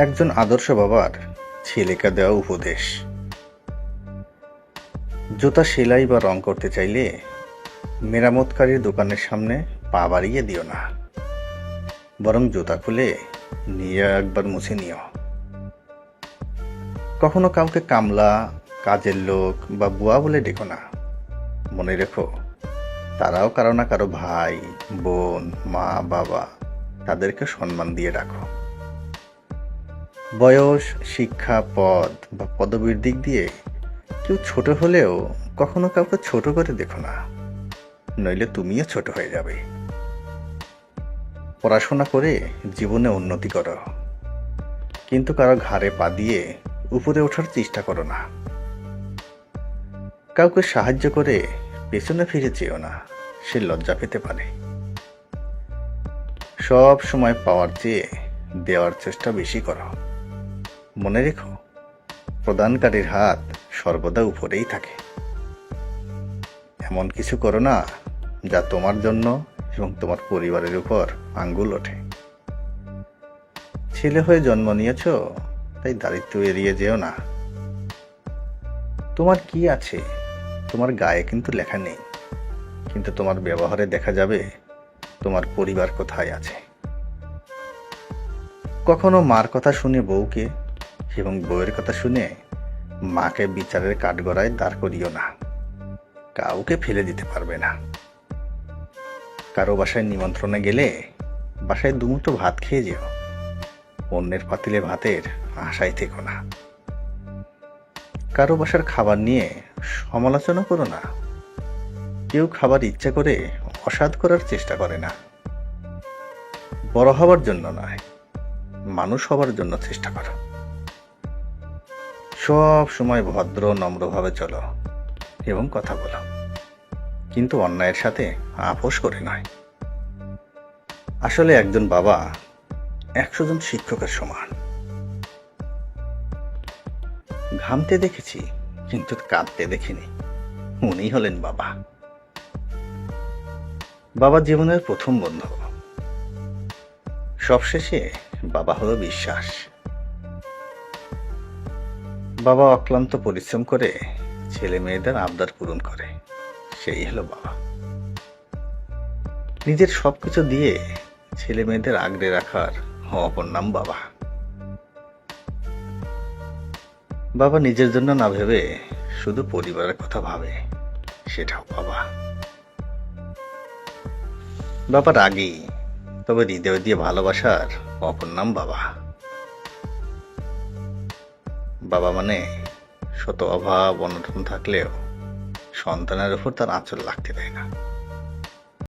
একজন আদর্শ বাবার ছেলেকে দেওয়া উপদেশ। জুতা সেলাই বা রং করতে চাইলে মেরামতকারীর দোকানের সামনে পা বাড়িয়ে দিও না, বরং জুতা খুলে নিয়ে একবার মুছে নিও। কখনো কাউকে কামলা, কাজের লোক বা বুয়া বলে ডেকো না। মনে রেখো, তারাও কারো না কারো ভাই, বোন, মা, বাবা। তাদেরকে সম্মান দিয়ে রাখো। বয়স, শিক্ষা, পদ বা পদবীর দিক দিয়ে কেউ ছোট হলেও কখনো কাউকে ছোট করে দেখো না, নইলে তুমিও ছোট হয়ে যাবে। পড়াশোনা করে জীবনে উন্নতি করো, কিন্তু কারো ঘাড়ে পা দিয়ে উপরে ওঠার চেষ্টা করো না। কাউকে সাহায্য করে পেছনে ফিরে যেও না, সে লজ্জা পেতে পারে। সব সময় পাওয়ার চেয়ে দেওয়ার চেষ্টা বেশি করো। মনে রেখো, প্রদানকারীর হাত সর্বদা উপরেই থাকে। এমন কিছু করো না যা তোমার জন্য এবং তোমার পরিবারের উপর আঙ্গুল ওঠে। ছেলে হয়ে জন্ম নিয়েছ, তাই দারিদ্র্য এড়িয়ে যেও না। তোমার কি আছে তোমার গায়ে কিন্তু লেখা নেই, কিন্তু তোমার ব্যবহারে দেখা যাবে তোমার পরিবার কোথায় আছে। কখনো মার কথা শুনে বউকে এবং বউয়ের কথা শুনে মাকে বিচারের কাঠগড়ায় দাঁড় করিও না। কাউকে ফেলে দিতে পারবে না। কারো বাসায় নিমন্ত্রণে গেলে বাসায় দুমুঠো ভাত খেয়ে যেও, অন্যের পাতিলে ভাতের আশায় থেকো না। কারো বাসার খাবার নিয়ে সমালোচনা করো না। কেউ খাবার ইচ্ছা করে অসাধ করার চেষ্টা করে না। বড় হওয়ার জন্য নয়, মানুষ হওয়ার জন্য চেষ্টা করো। সব সময় ভদ্র নম্রভাবে চলো এবং কথা বলো, কিন্তু অন্যায়ের সাথে আপোষ করে নয়। আসলে একজন বাবা 100 জন শিক্ষকের সমান। ঘামতে দেখেছি, কিন্তু কাঁদতে দেখিনি। উনি হলেন বাবা। বাবা জীবনের প্রথম বন্ধু। সবশেষে বাবা হলো বিশ্বাস। বাবা অক্লান্ত পরিশ্রম করে ছেলে মেয়েদের আবদার পূরণ করে, সেই হলো বাবা। নিজের সবকিছু দিয়ে ছেলে মেয়েদের আগলে রাখার অপর নাম বাবা। বাবা নিজের জন্য না ভেবে শুধু পরিবারের কথা ভাবে, সেটাও বাবা। বাবা রাগী, তবে হৃদয় দিয়ে ভালোবাসার অপর নাম বাবা। বাবা মানে শত অভাব অনটন থাকলেও সন্তানের উপর তার আঁচল লাগতে দেয় না।